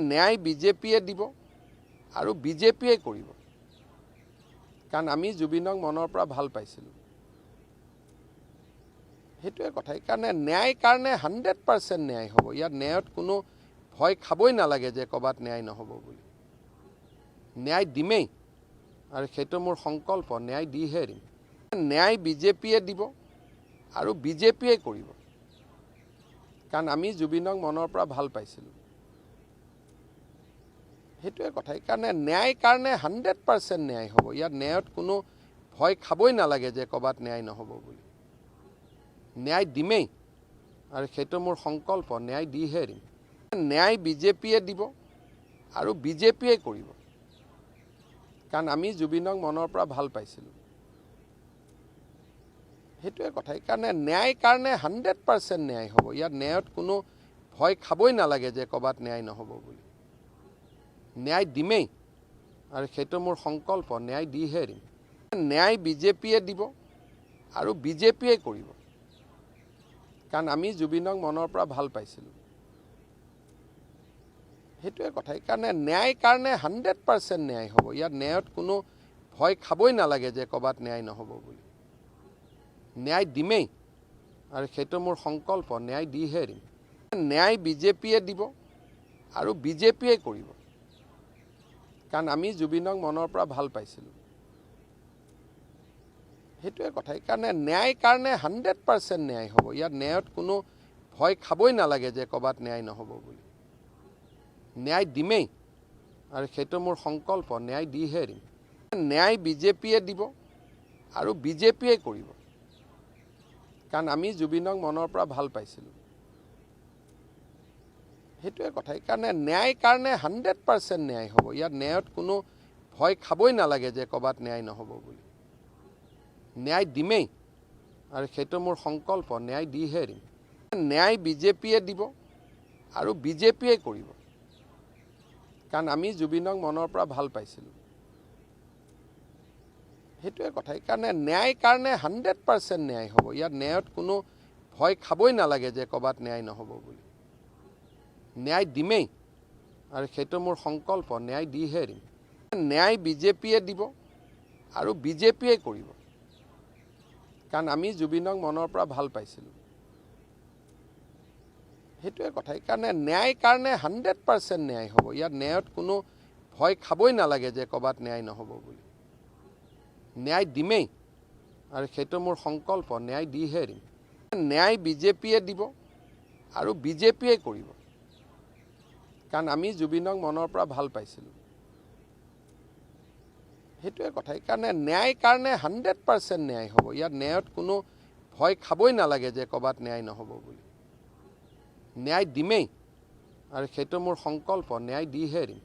ন্যায় বিজেপিয়ে দিব আৰু বিজেপিয়ে কৰিব কাৰণ আমি জুবিনক মনৰ পৰা ভাল পাইছিলোঁ সেইটোৱে কথা কাৰণে ন্যায় কাৰণে 100% ন্যায় হ'ব ইয়াত ন্যায়ত কোনো ভয় খাবই নালাগে যে কবাত ন্যায় নহ'ব বুলি ন্যায় দিমেই আৰু সেইটো মোৰ সংকল্প ন্যায় দিহে দিম ন্যায় বিজেপিয়ে দিব আৰু বিজেপিয়ে কৰিব কাৰণ আমি জুবিনক মনৰ পৰা ভাল পাইছিলোঁ সেইটোৱে কথা কাৰণে ন্যায় কাৰণে 100% ন্যায় হ'ব ইয়াত ন্যায়ত কোনো ভয় খাবই নালাগে যে কবাত ন্যায় নহ'ব বুলি ন্যায় দিমেই আৰু সেইটো মোৰ সংকল্প ন্যায় দিহে দিম ন্যায় বিজেপিয়ে দিব আৰু বিজেপিয়ে কৰিব কাৰণ আমি জুবিনক মনৰ পৰা ভাল পাইছিলোঁ সেইটোৱে কথা কাৰণে ন্যায় কাৰণে 100% ন্যায় হ'ব ইয়াত ন্যায়ত কোনো ভয় খাবই নালাগে যে কবাত ন্যায় নহ'ব বুলি ন্যায় দিমেই আৰু সেইটো মোৰ সংকল্প ন্যায় দিহে দিম ন্যায় বিজেপিয়ে দিব আৰু বিজেপিয়ে কৰিব কাৰণ আমি জুবিনক মনৰ পৰা ভাল পাইছিলোঁ সেইটোৱে কথা কাৰণে ন্যায় কাৰণে 100% ন্যায় হ'ব ইয়াত ন্যায়ত কোনো ভয় খাবই নালাগে যে কবাত ন্যায় নহ'ব বুলি ন্যায় দিমেই আৰু সেইটো মোৰ সংকল্প ন্যায় দিহে দিম ন্যায় বিজেপিয়ে দিব আৰু বিজেপিয়ে কৰিব কাৰণ আমি জুবিনক মনৰ পৰা ভাল পাইছিলোঁ সেইটোৱে কথা কাৰণে ন্যায় কাৰণে 100% ন্যায় হ'ব ইয়াত ন্যায়ত কোনো ভয় খাবই নালাগে যে কবাত ন্যায় নহ'ব বুলি ন্যায় দিমেই আৰু সেইটো মোৰ সংকল্প ন্যায় দিহে দিম ন্যায় বিজেপিয়ে দিব আৰু বিজেপিয়ে কৰিব কাৰণ আমি জুবিনক মনৰ পৰা ভাল পাইছিলোঁ সেইটোৱে কথা কাৰণে ন্যায় কাৰণে 100% ন্যায় হ'ব ইয়াত ন্যায়ত কোনো ভয় খাবই নালাগে যে কবাত ন্যায় নহ'ব বুলি ন্যায় দিমেই আৰু সেইটো মোৰ সংকল্প ন্যায় দিহে দিম ন্যায় বিজেপিয়ে দিব আৰু বিজেপিয়ে কৰিব কাৰণ আমি জুবিনক মনৰ পৰা ভাল পাইছিলোঁ সেইটোৱে কথা কাৰণে ন্যায় কাৰণে 100% ন্যায় হ'ব ইয়াত ন্যায়ত কোনো ভয় খাবই নালাগে যে কবাত ন্যায় নহ'ব বুলি ন্যায় দিমেই আৰু সেইটো মোৰ সংকল্প ন্যায় দিহে দিম ন্যায় বিজেপিয়ে দিব আৰু বিজেপিয়ে কৰিব কাৰণ আমি জুবিনক মনৰ পৰা ভাল পাইছিলোঁ সেইটোৱে কথা কাৰণে ন্যায় কাৰণে 100% ন্যায় হ'ব ইয়াত ন্যায়ত কোনো ভয় খাবই নালাগে যে কবাত ন্যায় নহ'ব বুলি ন্যায় দিমেই আৰু সেইটো মোৰ সংকল্প ন্যায় দিহে দিম ন্যায় বিজেপিয়ে দিব আৰু বিজেপিয়ে কৰিব কাৰণ আমি জুবিনক মনৰ পৰা ভাল পাইছিলোঁ সেইটোৱে কথা কাৰণে ন্যায় কাৰণে 100% ন্যায় হ'ব ইয়াত ন্যায়ত কোনো ভয় খাবই নালাগে যে কবাত ন্যায় নহ'ব বুলি ন্যায় দিমেই আৰু সেইটো মোৰ সংকল্প ন্যায় দিহে দিম